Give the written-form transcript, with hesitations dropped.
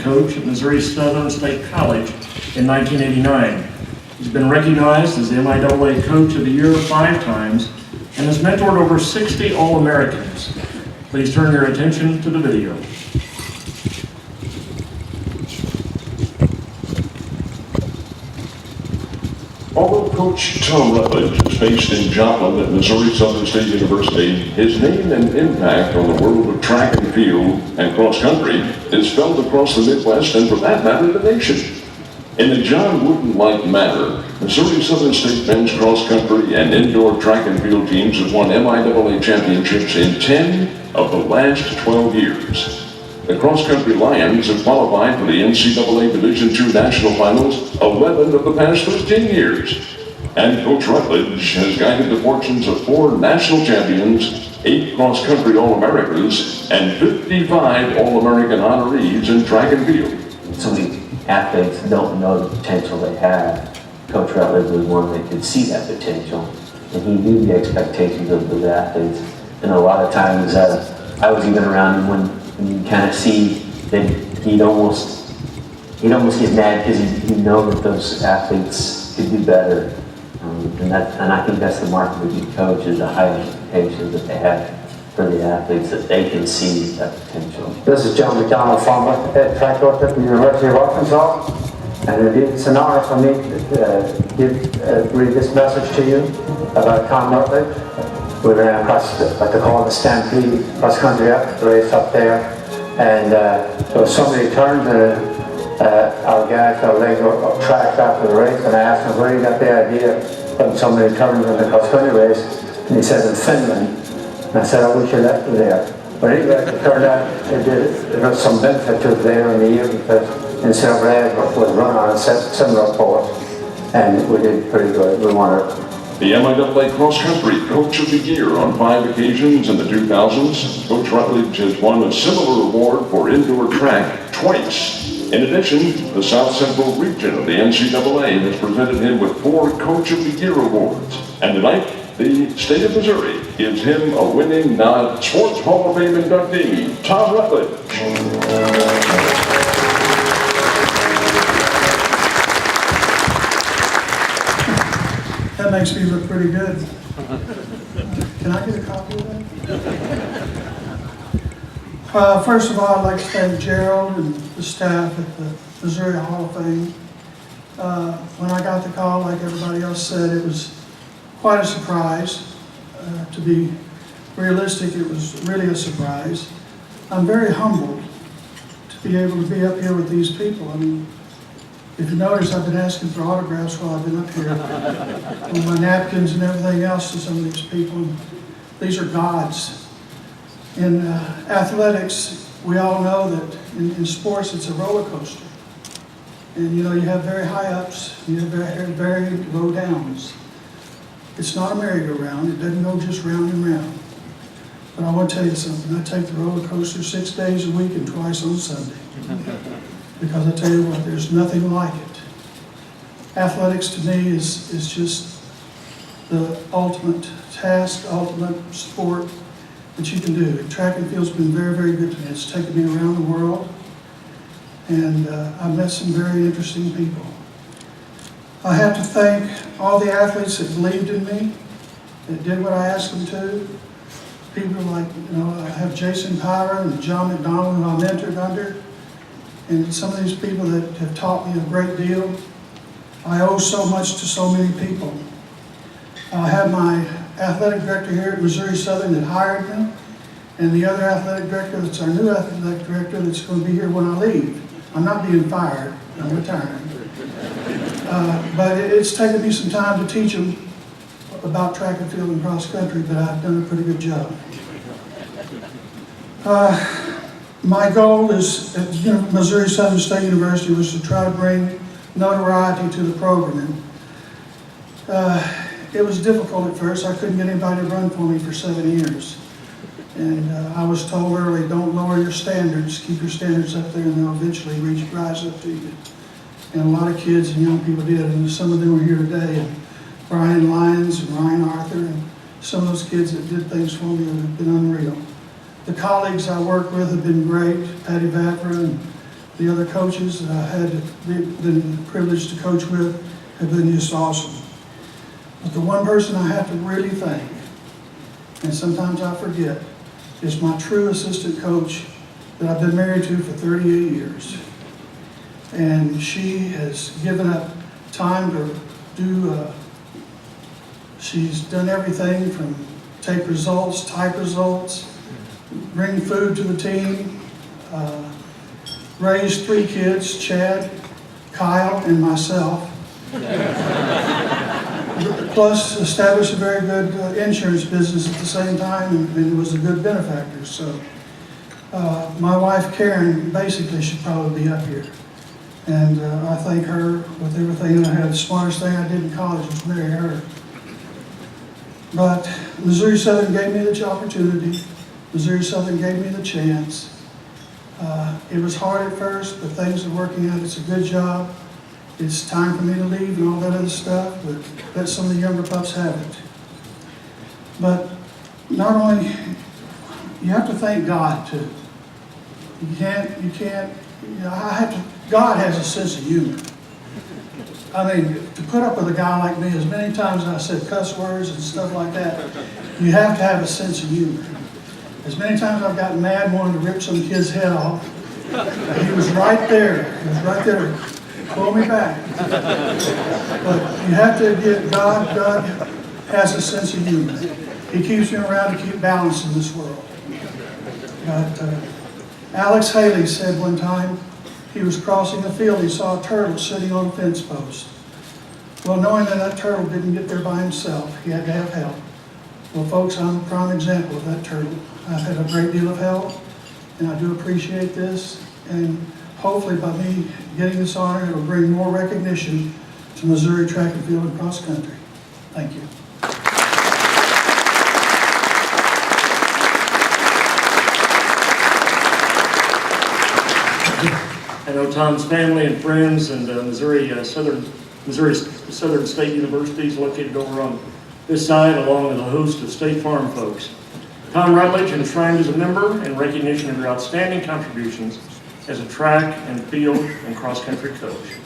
coach at Missouri Southern State College in 1989. He's been recognized as the MIAA Coach of the Year 5 times and has mentored over 60 All-Americans. Please turn your attention to the video. Although Coach Tom Rutledge is based in Joplin at Missouri Southern State University, his name and impact on the world of track and field and cross country is felt across the Midwest and, for that matter, the nation. In the John Wooden-like manner, Missouri Southern State men's cross country and indoor track and field teams have won MIAA championships in 10 of the last 12 years. The cross-country Lions have qualified for the NCAA Division II National Finals 11 of the past 13 years. And Coach Rutledge has guided the fortunes of 4 national champions, 8 cross-country All-Americas, and 55 All-American honorees in track and field. So many athletes don't know the potential they have. Coach Rutledge was one that could see that potential, and he knew the expectations of those athletes. And a lot of times, I was even around when you kind of see that he'd almost get mad because he know that those athletes could do better, and I think that's the mark of a good coach, is the high expectations that they have for the athletes, that they can see that potential. This is John McDonald, former head track coach at the University of Arkansas, and it's an honor for me to read this message to you about Tom Rutledge. We ran across what they call the Stampede cross-country race up there, and there were so many turns, and our guys, our legs were tracked after the race, and I asked him where he got the idea of putting so many turns in the cross-country race, and he said in Finland. And I said, I wish you left me there. But anyway, it turned out there was some benefit to it later in the year, because instead of Brad was run on a similar course, and we did pretty good. We won it. The MIAA Cross Country Coach of the Year on 5 occasions in the 2000s, Coach Rutledge has won a similar award for indoor track twice. In addition, the South Central region of the NCAA has presented him with 4 Coach of the Year awards. And tonight, the state of Missouri gives him a winning Sports Hall of Fame inductee, Tom Rutledge. That makes me look pretty good. Can I get a copy of that? First of all, I'd like to thank Gerald and the staff at the Missouri Hall of Fame. When I got the call, like everybody else said, it was quite a surprise. To be realistic, it was really a surprise. I'm very humbled to be able to be up here with these people. I mean, if you notice, I've been asking for autographs while I've been up here, with my napkins and everything else to some of these people. These are gods. In athletics, we all know that in sports it's a roller coaster. And you know, you have very high ups, you have very low downs. It's not a merry-go-round, it doesn't go just round and round. But I want to tell you something, I take the roller coaster 6 days a week and twice on Sunday. Because I tell you what, there's nothing like it. Athletics to me is just the ultimate task, ultimate sport that you can do. Track and field's been very, very good to me. It's taken me around the world, and I've met some very interesting people. I have to thank all the athletes that believed in me, that did what I asked them to. People like, you know, I have Jason Pyron and John McDonald, who I mentored under, and some of these people that have taught me a great deal. I owe so much to so many people. I have my athletic director here at Missouri Southern that hired me, and the other athletic director that's our new athletic director that's going to be here when I leave. I'm not being fired, I'm retiring. But it's taken me some time to teach them about track and field and cross country, but I've done a pretty good job. My goal is at Missouri Southern State University was to try to bring notoriety to the program. It was difficult at first. I couldn't get anybody to run for me for 7 years. And I was told early, don't lower your standards, keep your standards up there and they'll eventually rise up to you. And a lot of kids and young people did, and some of them are here today. And Brian Lyons and Ryan Arthur, and some of those kids that did things for me have been unreal. The colleagues I work with have been great. Patty Vavra and The other coaches that I had been privileged to coach with have been just awesome. But the one person I have to really thank, and sometimes I forget, is my true assistant coach that I've been married to for 38 years. And she has given up time to do, she's done everything from take results, type results, bring food to the team, raise 3 kids, Chad, Kyle, and myself. Plus establish a very good insurance business at the same time, and was a good benefactor. So my wife Karen basically should probably be up here, and I thank her with everything that I had. The smartest thing I did in college was marry her. But Missouri Southern gave me the opportunity. Missouri Southern gave me the chance. It was hard at first, but things are working out. It's a good job. It's time for me to leave and all that other stuff, but let some of the younger pups have it. But not only, you have to thank God too. God has a sense of humor. I mean, to put up with a guy like me, as many times as I said cuss words and stuff like that, you have to have a sense of humor. As many times I've gotten mad and wanted to rip some kid's head off, he was right there. He was right there. Pull me back. But you have to get God has a sense of humor. He keeps me around to keep balance in this world. But Alex Haley said one time, he was crossing the field, he saw a turtle sitting on a fence post. Well, knowing that turtle didn't get there by himself, he had to have help. Well, folks, I'm a prime example of that turtle. I've had a great deal of help, and I do appreciate this. And hopefully by me getting this honor, it will bring more recognition to Missouri track and field and cross country. Thank you. I know Tom's family and friends and Missouri Southern State University is located over on this side, along with a host of State Farm folks. Tom Rutledge enshrined as a member in recognition of your outstanding contributions as a track and field and cross-country coach.